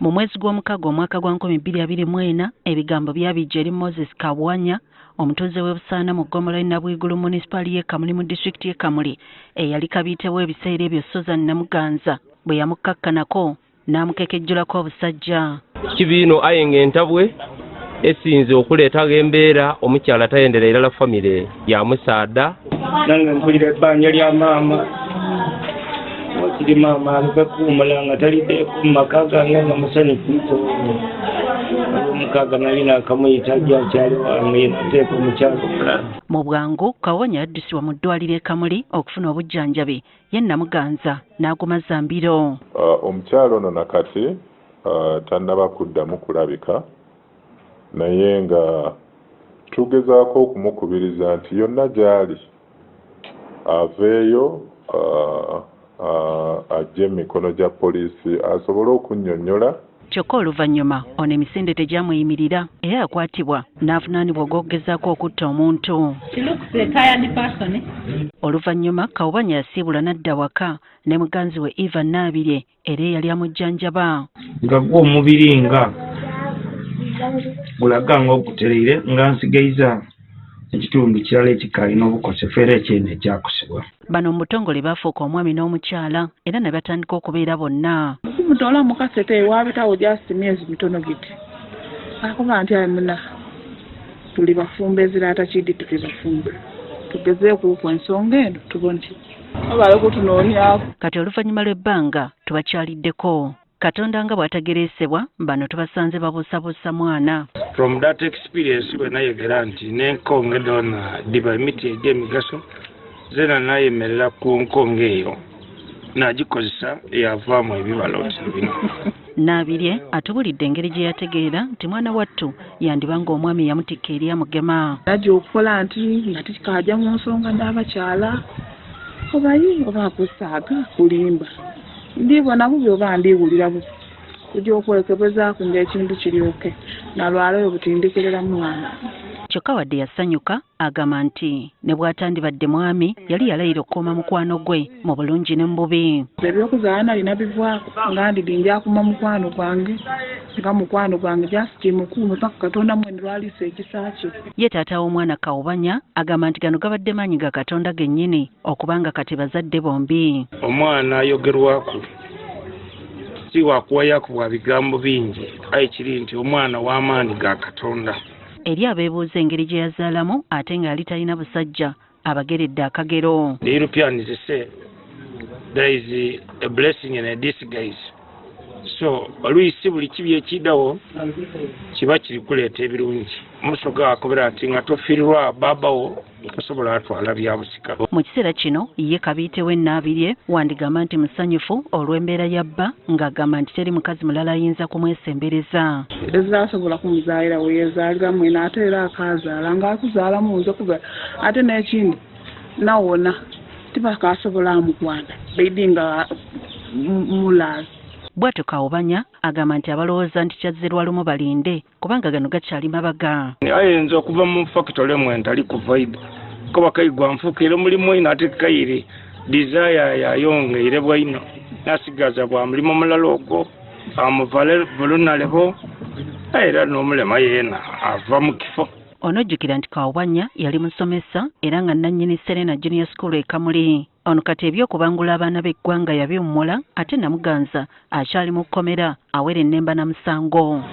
Mu mwezi gw'Omukago omwaka gwa 2024 ebigambo byabijja eri Moses Kabwanya omutuuze w'Ebusaana mu ggomola Nabwigulu munisipaali y'e Kamuli mu disitulikiti y'e Kamuli eyali kabiitewo ebiseera ebyo Susan Namuganza bwe yamukkakkanako n'amukekejjulako obusajja. Kibiino ayenga entabwe esinze okuleetawo embeera omukyala tayendera irala famire ya musaada. Nange mpulira ebbanja lya maama wakiri maama alikuumala nga talidde ku maka gange nga musanyufu omukaga nali nakamuyita akyali wange nateeka omukyala omulala. Mu bwangu Kabwanya yaddusibwa mu ddwaliro e Kamuli okufuna obujjanjabi ye Namuganza n'agumaza mbiro. Omukyala ono nakati tannaba kuddamu kulabika naye nga tugezaako okumukubiriza nti yonna gy'ali aveeyo ajje emikono gya poliisi asobole okunnyonnyola. Kyokka oluvannyuma ono emisinde tegyamuyimirira era yakwatibwa n'avunaanibwa ogw'okugezaako okutta omuntu. Oluvannyuma Kabwanya yasiibula n'adda waka ne muganzi we Eva Naabirye era eyali amujjanjaba. Nga gwe omubiri nga gulaga nga ogutereire nga nsigaiza ekitundu kirala ekikaalina obukosefu era ekyenda ekyakusibwa. Bano mu butongole baafuuka omwami n'omukyala era ne batandika okubeera bonna. Mutola mu kasete waabitawo just myezi mitono giti. Akuba nti muna tuli bafumba eziraata kidi tuli bafumba. Tugezeeko ku ensonga eno tubone abale kutunoonyaako. Kati oluvannyuma lw'ebbanga tubakyaliddeko. Katonda nga bw'atagereesebwa bano tubasanze babuusabuusa mwana. From that experience when nayogera nti n'enkonge dona diba emiti egy'emigaso zena nayemerera ku nkonge eyo nagikozesa yavaamu ebibala bino. Naabirye atubulidde engeri gye yategeera nti mwana wattu yandiba ng'omwami yamutikka eri amugema. Najja okukola nti nga tikajja mu nsonga n'abakyala obayi oba akusaaga kulimba. Ndibona bubi oba ndiwulira bubi kujja okwekebezaako ng'ekintu kiryoke nalwalayo butindikerera mwana. Kyokka wadde yasanyuka agamba nti ne bw'atandibadde mwami yali yalayira okukuuma mukwano gwe mu bulungi ne mu bubi. Ebyokuzaala nalina bivaako nga ndidinja akuma mukwano gwange nga mukwano gwange jasiti mukuume paka Katonda mwe lwalisa ekisa kye. Ye taata w'omwana Kabwanya agamba nti gano gabadde maanyi ga Katonda gennyini okubanga kati bazadde bombi. Omwana ayogerwako si wakuwayako bwa bigambo bingi aye kiri nti omwana w'amaanyi ga Katonda. Eri abeebuuza engeri gye yazaalamu ate nga yali talina busajja abageredde akagero. The Europeans say there is a blessing in a disguise. So oluisi buli kibi ekiddawo kiba kiri kuleeta ebirungi. Musoga akobera nti nga tofiirwa babawo tosobola atwala byabusika. Mu kiseera kino ye Kabiitewo Naabirye wandigamba nti musanyufu olw'embeera yabba ng'agamba nti teri mukazi mulala ayinza kumwesembereza. Ezasobola kumuzaalira we yeezaalira mwena ate era akaazaala ng'akuzaala munze kuba ate n'ekindi nawona tibakasobola amugwana baidi nga mulazi. Bw'atyo Kabwanya agamba nti abalowooza nti kyazzerwa lumu balinde kubanga gano gakyali mabaga. Ayinza okuva mu factory mwenda ali ku vibe kuba kayigwa nfuukire mulimu ina ate kayire desire yayongeire bwaino nasigaza bwa mulimu mulala ogwo amuvale vulunaleho era n'omulema yeena ava mu kifo. Onojjukira nti Kabwanya yali musomesa era nga nannyini Serena Junior School e Kamuli. Ono kati ebyokubangula abaana b'eggwanga yabiwummula ate Namuganza akyali mu kkomera awera ennemba na musango.